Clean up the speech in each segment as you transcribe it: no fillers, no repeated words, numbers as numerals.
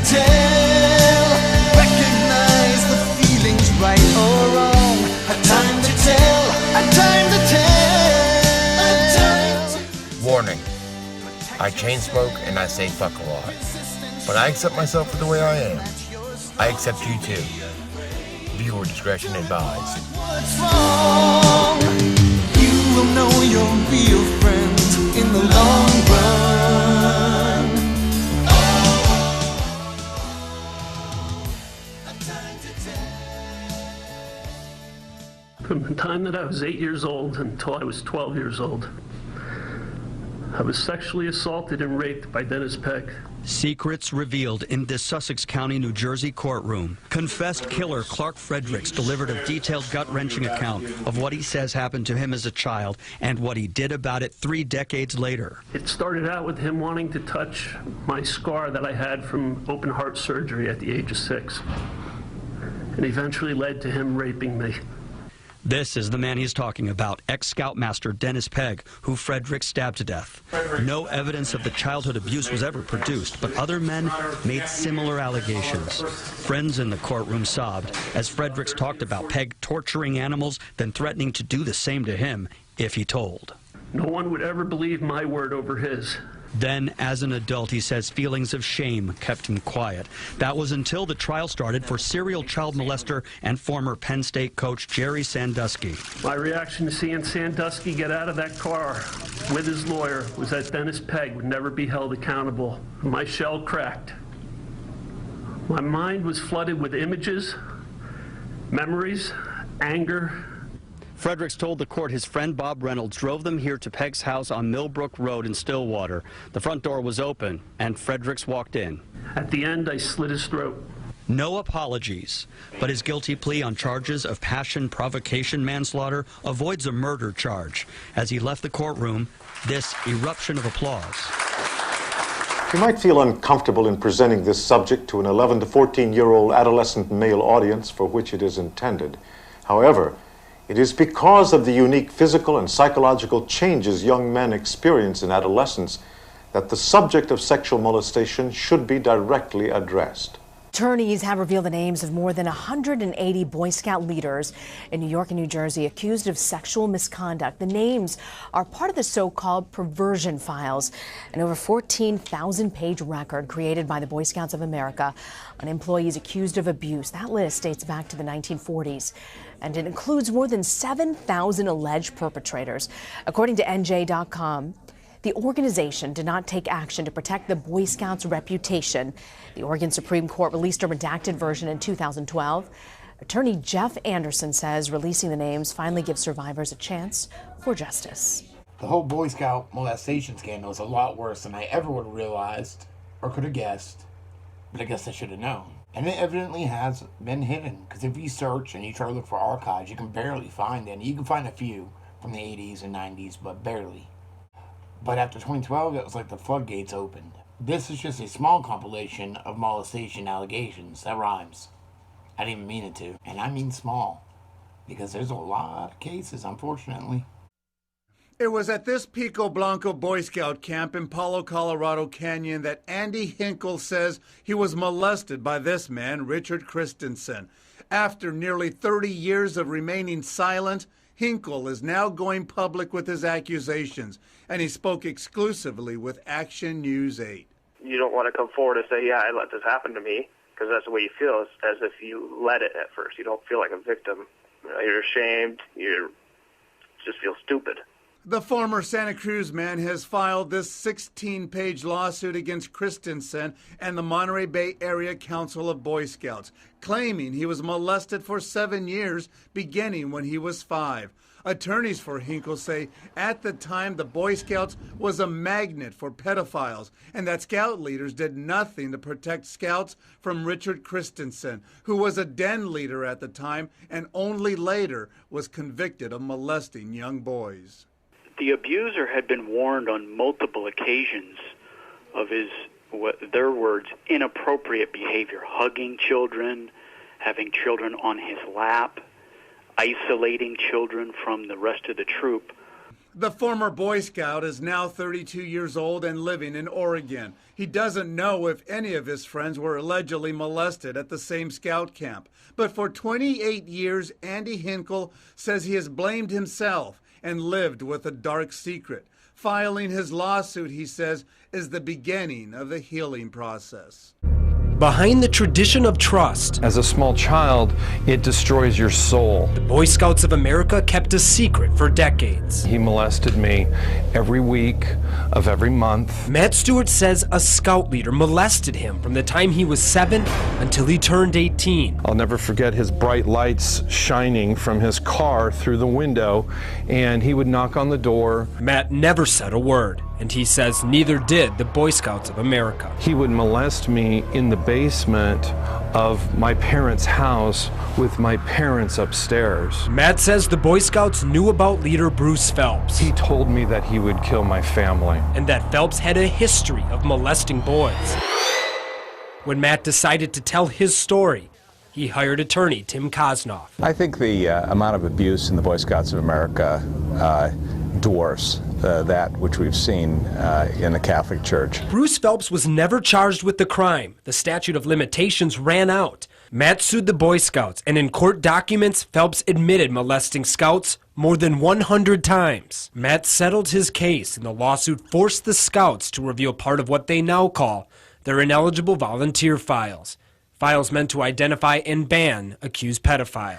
tell. Recognize the feelings, right or wrong. A time to tell. A time to tell. Warning. I chain smoke and I say fuck a lot. But I accept myself for the way I am. I accept you too. Viewer discretion advised. What's wrong? You will know your real friends in the long run. From the time that I was 8 years old until I was 12 years old, I was sexually assaulted and raped by Dennis Pegg. Secrets revealed in this Sussex County, New Jersey courtroom. Confessed killer Clark Fredericks delivered a detailed, gut-wrenching account of what he says happened to him as a child and what he did about it 3 decades later. It started out with him wanting to touch my scar that I had from open heart surgery at the age of 6, and eventually led to him raping me. This is the man he's talking about, ex-Scoutmaster Dennis Pegg, who Fredericks stabbed to death. No evidence of the childhood abuse was ever produced, but other men made similar allegations. Friends in the courtroom sobbed as Fredericks talked about Pegg torturing animals, then threatening to do the same to him if he told. No one would ever believe my word over his. Then, as an adult, he says feelings of shame kept him quiet. That was until the trial started for serial child molester and former Penn State coach Jerry Sandusky. My reaction to seeing Sandusky get out of that car with his lawyer was that Dennis Pegg would never be held accountable. My shell cracked. My mind was flooded with images, memories, anger. Fredericks told the court his friend Bob Reynolds drove them here to Pegg's house on Millbrook Road in Stillwater. The front door was open, and Fredericks walked in. At the end, I slit his throat. No apologies, but his guilty plea on charges of passion, provocation, manslaughter avoids a murder charge. As he left the courtroom, this eruption of applause. You might feel uncomfortable in presenting this subject to an 11 to 14-year-old adolescent male audience for which it is intended. However, it is because of the unique physical and psychological changes young men experience in adolescence that the subject of sexual molestation should be directly addressed. Attorneys have revealed the names of more than 180 Boy Scout leaders in New York and New Jersey accused of sexual misconduct. The names are part of the so-called perversion files, an over 14,000-page record created by the Boy Scouts of America on employees accused of abuse. That list dates back to the 1940s, and it includes more than 7,000 alleged perpetrators. According to NJ.com, the organization did not take action to protect the Boy Scouts' reputation. The Oregon Supreme Court released a redacted version in 2012. Attorney Jeff Anderson says releasing the names finally gives survivors a chance for justice. The whole Boy Scout molestation scandal is a lot worse than I ever would have realized or could have guessed, but I guess I should have known. And it evidently has been hidden, because if you search and you try to look for archives, you can barely find any. You can find a few from the 80s and 90s, but barely. But after 2012, it was like the floodgates opened. This is just a small compilation of molestation allegations. That rhymes. I didn't even mean it to. And I mean small, because there's a lot of cases, unfortunately. It was at this Pico Blanco Boy Scout camp in Palo, Colorado Canyon that Andy Hinkle says he was molested by this man, Richard Christensen. After nearly 30 years of remaining silent, Hinkle is now going public with his accusations, and he spoke exclusively with Action News 8. You don't want to come forward and say, yeah, I let this happen to me, because that's the way you feel, as if you let it at first. You don't feel like a victim. You're ashamed. You just feel stupid. The former Santa Cruz man has filed this 16-page lawsuit against Christensen and the Monterey Bay Area Council of Boy Scouts, claiming he was molested for 7 years, beginning when he was 5. Attorneys for Hinkle say at the time the Boy Scouts was a magnet for pedophiles and that Scout leaders did nothing to protect Scouts from Richard Christensen, who was a den leader at the time and only later was convicted of molesting young boys. The abuser had been warned on multiple occasions of his, their words, inappropriate behavior, hugging children, having children on his lap, isolating children from the rest of the troop. The former Boy Scout is now 32 years old and living in Oregon. He doesn't know if any of his friends were allegedly molested at the same scout camp. But for 28 years, Andy Hinkle says he has blamed himself and lived with a dark secret. Filing his lawsuit, he says, is the beginning of the healing process. Behind the tradition of trust, as a small child, it destroys your soul. the Boy Scouts of America kept a secret for decades. He molested me every week of every month. Matt Stewart says a scout leader molested him from the time he was 7 until he turned 18. I'll never forget his bright lights shining from his car through the window, and he would knock on the door. Matt never said a word, and he says neither did the Boy Scouts of America. He would molest me in the basement of my parents' house with my parents upstairs. Matt says the Boy Scouts knew about leader Bruce Phelps. He told me that he would kill my family. And that Phelps had a history of molesting boys. When Matt decided to tell his story, he hired attorney Tim Kosnoff. I think the amount of abuse in the Boy Scouts of America dwarfs that which we've seen in the Catholic Church. Bruce Phelps was never charged with the crime. The statute of limitations ran out. Matt sued the Boy Scouts, and in court documents, Phelps admitted molesting scouts more than 100 times. Matt settled his case, and the lawsuit forced the scouts to reveal part of what they now call their ineligible volunteer files. Files meant to identify and ban accused pedophiles.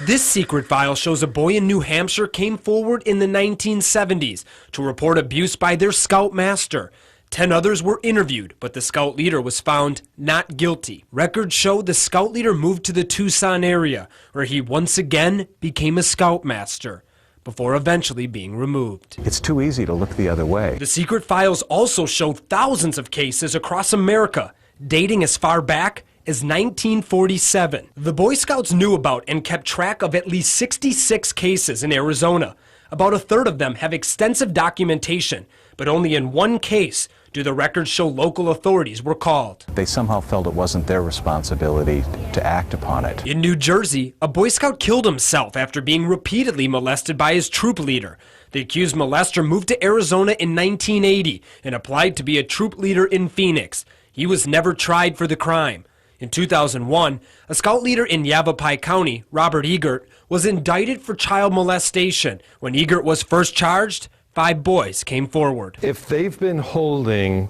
This secret file shows a boy in New Hampshire came forward in the 1970s to report abuse by their scout master. 10 others were interviewed, but the scout leader was found not guilty. Records show the scout leader moved to the Tucson area, where he once again became a scoutmaster, before eventually being removed. It's too easy to look the other way. The secret files also show thousands of cases across America, dating as far back as 1947. The Boy Scouts knew about and kept track of at least 66 cases in Arizona. About a third of them have extensive documentation, but only in one case do the records show local authorities were called. They somehow felt it wasn't their responsibility to act upon it. In New Jersey, a Boy Scout killed himself after being repeatedly molested by his troop leader. The accused molester moved to Arizona in 1980 and applied to be a troop leader in Phoenix. He was never tried for the crime. In 2001, a scout leader in Yavapai County, Robert Egert, was indicted for child molestation. When Egert was first charged, 5 boys came forward. If they've been holding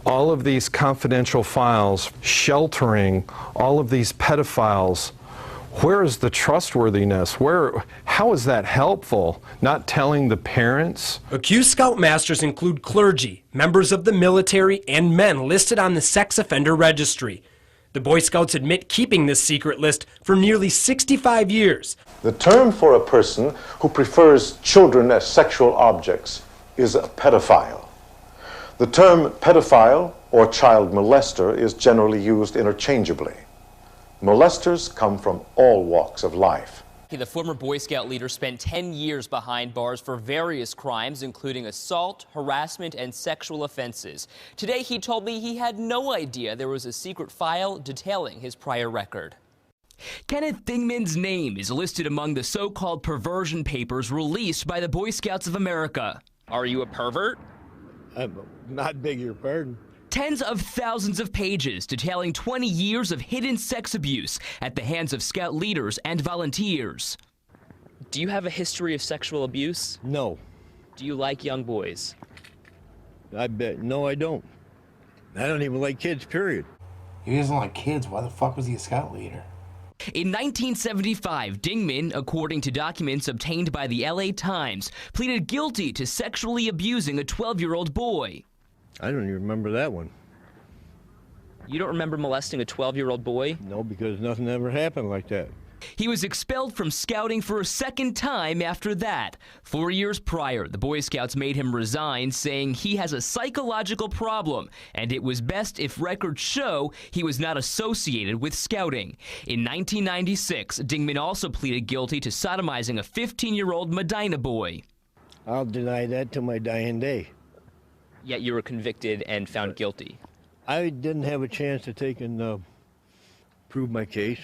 all of these confidential files, sheltering all of these pedophiles, where is the trustworthiness? How is that helpful? Not telling the parents? Accused scoutmasters include clergy, members of the military, and men listed on the sex offender registry. The Boy Scouts admit keeping this secret list for nearly 65 years. The term for a person who prefers children as sexual objects is a pedophile. The term pedophile or child molester is generally used interchangeably. Molesters come from all walks of life. The former Boy Scout leader spent 10 years behind bars for various crimes, including assault, harassment, and sexual offenses. Today, he told me he had no idea there was a secret file detailing his prior record. Kenneth Dingman's name is listed among the so-called perversion papers released by the Boy Scouts of America. Are you a pervert? I'm not beg your pardon. Tens of thousands of pages detailing 20 years of hidden sex abuse at the hands of Scout leaders and volunteers. Do you have a history of sexual abuse? No. Do you like young boys? I bet. No, I don't. I don't even like kids, period. He doesn't like kids. Why the fuck was he a scout leader? In 1975, Dingman, according to documents obtained by the LA Times, pleaded guilty to sexually abusing a 12-year-old boy. I don't even remember that one. You don't remember molesting a 12-year-old boy? No, because nothing ever happened like that. He was expelled from scouting for a second time after that. 4 years prior, the Boy Scouts made him resign, saying he has a psychological problem, and it was best if records show he was not associated with scouting. In 1996, Dingman also pleaded guilty to sodomizing a 15-year-old Medina boy. I'll deny that till my dying day. Yet you were convicted and found guilty. I didn't have a chance to take and prove my case.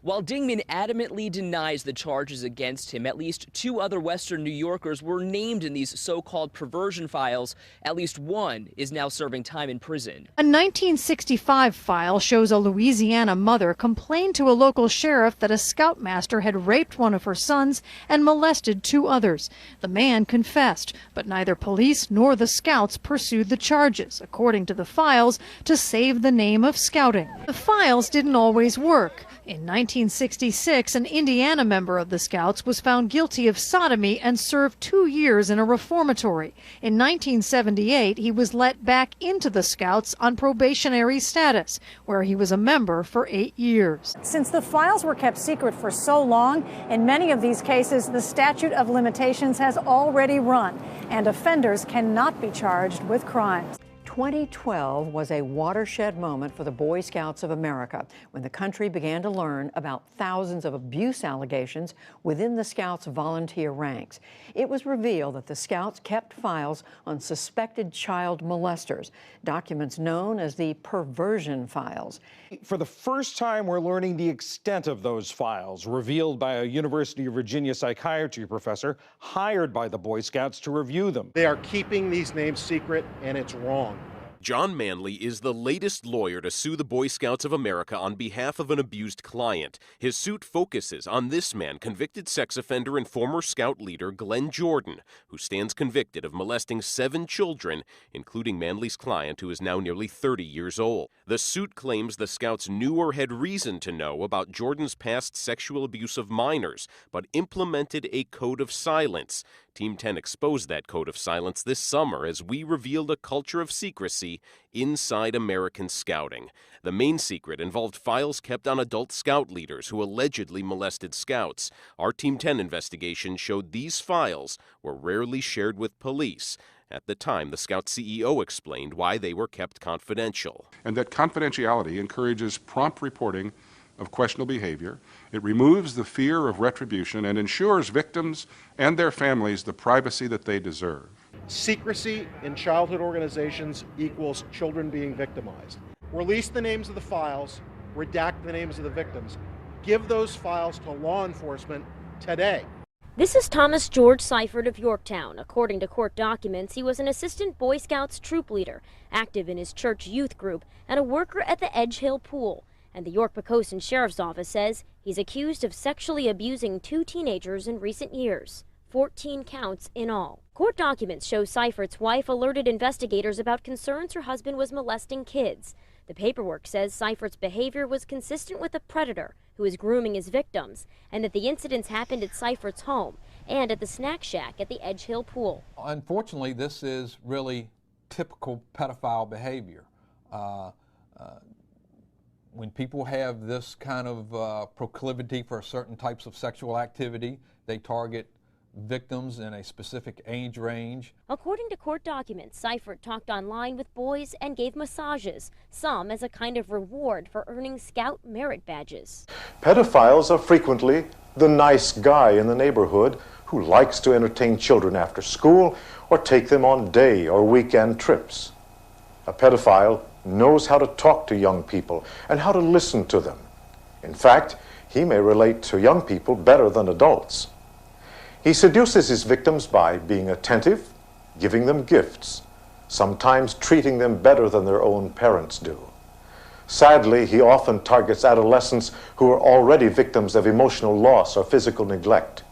While Dingman adamantly denies the charges against him, at least 2 other Western New Yorkers were named in these so-called perversion files. At least one is now serving time in prison. A 1965 file shows a Louisiana mother complained to a local sheriff that a scoutmaster had raped one of her sons and molested 2 others. The man confessed, but neither police nor the scouts pursued the charges, according to the files, to save the name of scouting. The files didn't always work. In 1966, an Indiana member of the Scouts was found guilty of sodomy and served 2 years in a reformatory. In 1978, he was let back into the Scouts on probationary status, where he was a member for 8 years. Since the files were kept secret for so long, in many of these cases, the statute of limitations has already run, and offenders cannot be charged with crimes. 2012 was a watershed moment for the Boy Scouts of America when the country began to learn about thousands of abuse allegations within the Scouts' volunteer ranks. It was revealed that the Scouts kept files on suspected child molesters, documents known as the perversion files. For the first time, we're learning the extent of those files, revealed by a University of Virginia psychiatry professor hired by the Boy Scouts to review them. They are keeping these names secret, and it's wrong. John Manley is the latest lawyer to sue the Boy Scouts of America on behalf of an abused client. His suit focuses on this man, convicted sex offender and former Scout leader Glenn Jordan, who stands convicted of molesting 7 children, including Manley's client, who is now nearly 30 years old. The suit claims the Scouts knew or had reason to know about Jordan's past sexual abuse of minors, but implemented a code of silence. Team 10 exposed that code of silence this summer as we revealed a culture of secrecy inside American Scouting. The main secret involved files kept on adult Scout leaders who allegedly molested Scouts. Our Team 10 investigation showed these files were rarely shared with police. At the time, the Scout CEO explained why they were kept confidential. And that confidentiality encourages prompt reporting of questionable behavior. It removes the fear of retribution and ensures victims and their families the privacy that they deserve. Secrecy in childhood organizations equals children being victimized. Release the names of the files, redact the names of the victims. Give those files to law enforcement today. This is Thomas George Seifert of Yorktown. According to court documents, he was an assistant Boy Scouts troop leader, active in his church youth group, and a worker at the Edge Hill Pool. And the York-Pocosin Sheriff's Office says he's accused of sexually abusing 2 teenagers in recent years, 14 counts in all. Court documents show Seifert's wife alerted investigators about concerns her husband was molesting kids. The paperwork says Seifert's behavior was consistent with a predator who is grooming his victims, and that the incidents happened at Seifert's home and at the snack shack at the Edge Hill Pool. Unfortunately, this is really typical pedophile behavior. When people have this kind of proclivity for certain types of sexual activity, they target victims in a specific age range. According to court documents, Seifert talked online with boys and gave massages, some as a kind of reward for earning Scout merit badges. Pedophiles are frequently the nice guy in the neighborhood who likes to entertain children after school or take them on day or weekend trips. A pedophile knows how to talk to young people and how to listen to them. In fact, he may relate to young people better than adults. He seduces his victims by being attentive, giving them gifts, sometimes treating them better than their own parents do. Sadly, he often targets adolescents who are already victims of emotional loss or physical neglect.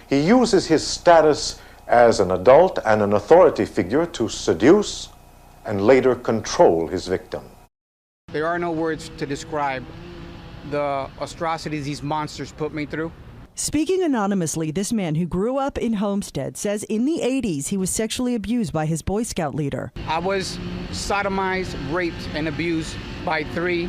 He uses his status as an adult and an authority figure to seduce and later control his victim. There are no words to describe the atrocities these monsters put me through. Speaking anonymously, this man who grew up in Homestead says in the 80s he was sexually abused by his Boy Scout leader. I was sodomized, raped, and abused by 3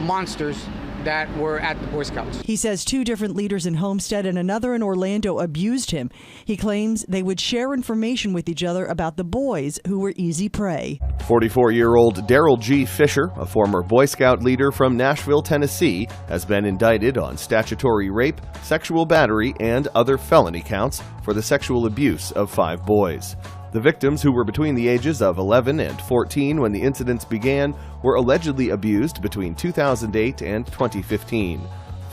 monsters that were at the Boy Scouts. He says 2 different leaders in Homestead and another in Orlando abused him. He claims they would share information with each other about the boys who were easy prey. 44-year-old Daryl G. Fisher, a former Boy Scout leader from Nashville, Tennessee, has been indicted on statutory rape, sexual battery, and other felony counts for the sexual abuse of 5 boys. The victims, who were between the ages of 11 and 14 when the incidents began, were allegedly abused between 2008 and 2015.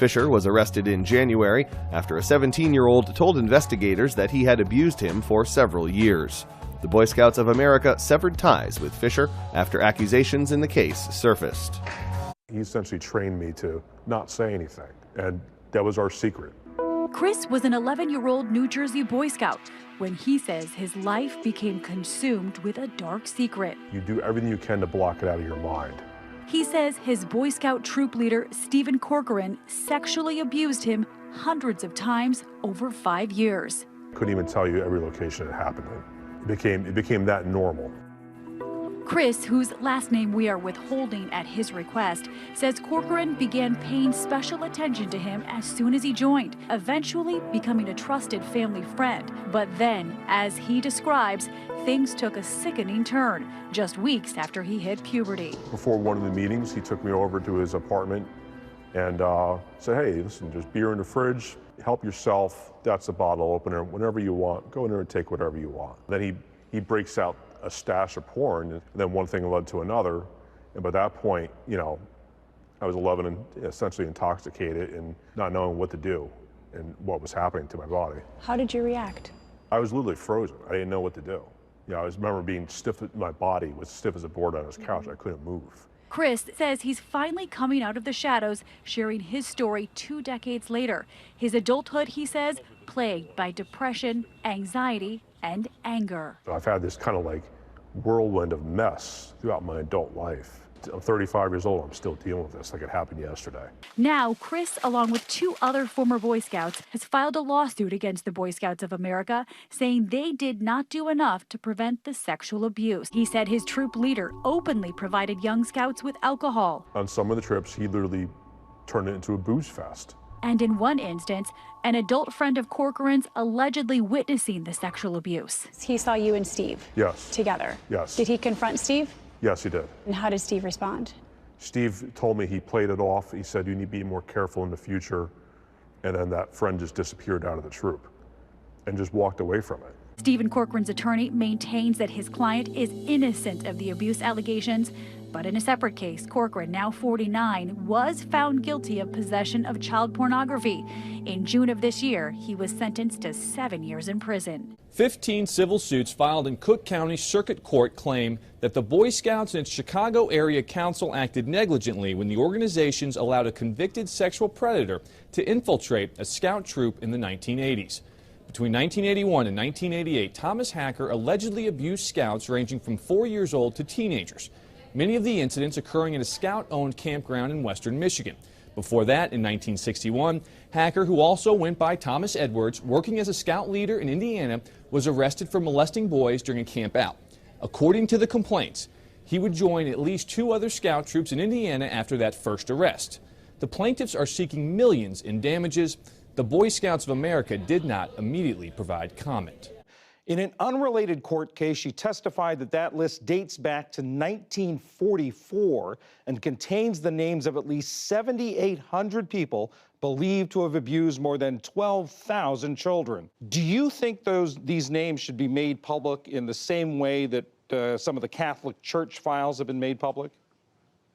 Fisher was arrested in January after a 17-year-old told investigators that he had abused him for several years. The Boy Scouts of America severed ties with Fisher after accusations in the case surfaced. He essentially trained me to not say anything, and that was our secret. Chris was an 11-year-old New Jersey Boy Scout when he says his life became consumed with a dark secret. You do everything you can to block it out of your mind. He says his Boy Scout troop leader, Stephen Corcoran, sexually abused him hundreds of times over 5 years. Couldn't even tell you every location it happened in. It became that normal. Chris, whose last name we are withholding at his request, says Corcoran began paying special attention to him as soon as he joined, eventually becoming a trusted family friend. But then, as he describes, things took a sickening turn just weeks after he hit puberty. Before one of the meetings, he took me over to his apartment and said, hey, listen, there's beer in the fridge, help yourself, that's a bottle opener, whenever you want, go in there and take whatever you want. Then he breaks out a stash of porn, and then one thing led to another, and by that point, you know, I was 11 and essentially intoxicated and not knowing what to do and what was happening to my body. How did you react? I was literally frozen. I didn't know what to do. You know, I remember being stiff, my body was stiff as a board on his couch. I couldn't move. Chris says he's finally coming out of the shadows, sharing his story 2 decades later. His adulthood, he says, plagued by depression, anxiety, and anger. I've had this kind of like whirlwind of mess throughout my adult life. I'm 35 years old, I'm still dealing with this like it happened yesterday. Now, Chris, along with 2 other former Boy Scouts, has filed a lawsuit against the Boy Scouts of America, saying they did not do enough to prevent the sexual abuse. He said his troop leader openly provided young scouts with alcohol. On some of the trips, he literally turned it into a booze fest. And in one instance, an adult friend of Corcoran's allegedly witnessing the sexual abuse. He saw you and Steve together. Yes. Did he confront Steve? Yes, he did. And how did Steve respond? Steve told me he played it off. He said, you need to be more careful in the future. And then that friend just disappeared out of the troop and just walked away from it. Stephen Corcoran's attorney maintains that his client is innocent of the abuse allegations, but in a separate case, Corcoran, now 49, was found guilty of possession of child pornography. In June of this year, he was sentenced to 7 years in prison. 15 civil suits filed in Cook County Circuit Court claim that the Boy Scouts and its Chicago Area Council acted negligently when the organizations allowed a convicted sexual predator to infiltrate a scout troop in the 1980s. Between 1981 and 1988, Thomas Hacker allegedly abused scouts ranging from 4 years old to teenagers, many of the incidents occurring at a scout-owned campground in western Michigan. Before that, in 1961, Hacker, who also went by Thomas Edwards, working as a scout leader in Indiana, was arrested for molesting boys during a camp out. According to the complaints, he would join at least 2 other scout troops in Indiana after that first arrest. The plaintiffs are seeking millions in damages. The Boy Scouts of America did not immediately provide comment. In an unrelated court case, she testified that that list dates back to 1944 and contains the names of at least 7,800 people believed to have abused more than 12,000 children. Do you think these names should be made public in the same way that some of the Catholic Church files have been made public?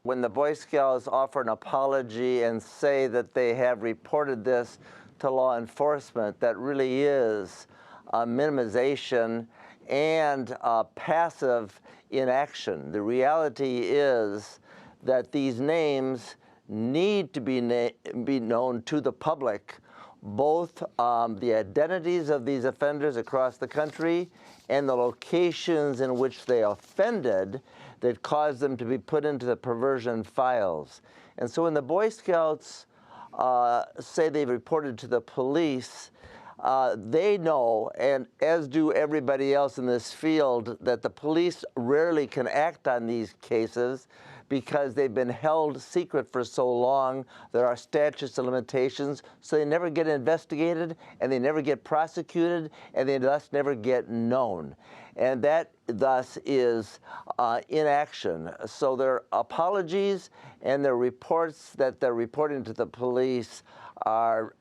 When the Boy Scouts offer an apology and say that they have reported this to law enforcement, that really is minimization and passive inaction. The reality is that these names need to be known to the public, both the identities of these offenders across the country and the locations in which they offended that caused them to be put into the perversion files. And so when the Boy Scouts say they've reported to the police, they know, and as do everybody else in this field, that the police rarely can act on these cases because they've been held secret for so long. There are statutes of limitations, so they never get investigated, and they never get prosecuted, and they thus never get known. And that thus is inaction. So their apologies and their reports that they're reporting to the police are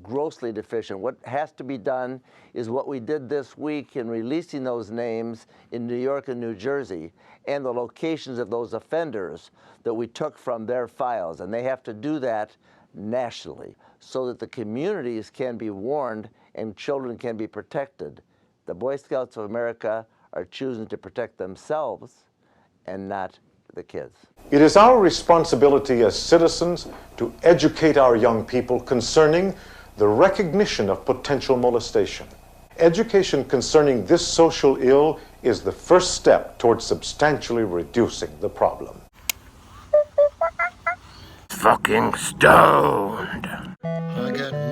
grossly deficient. What has to be done is what we did this week in releasing those names in New York and New Jersey and the locations of those offenders that we took from their files. And they have to do that nationally so that the communities can be warned and children can be protected. The Boy Scouts of America are choosing to protect themselves and not the kids. It is our responsibility as citizens to educate our young people concerning the recognition of potential molestation. Education concerning this social ill is the first step towards substantially reducing the problem. Fucking stoned. I got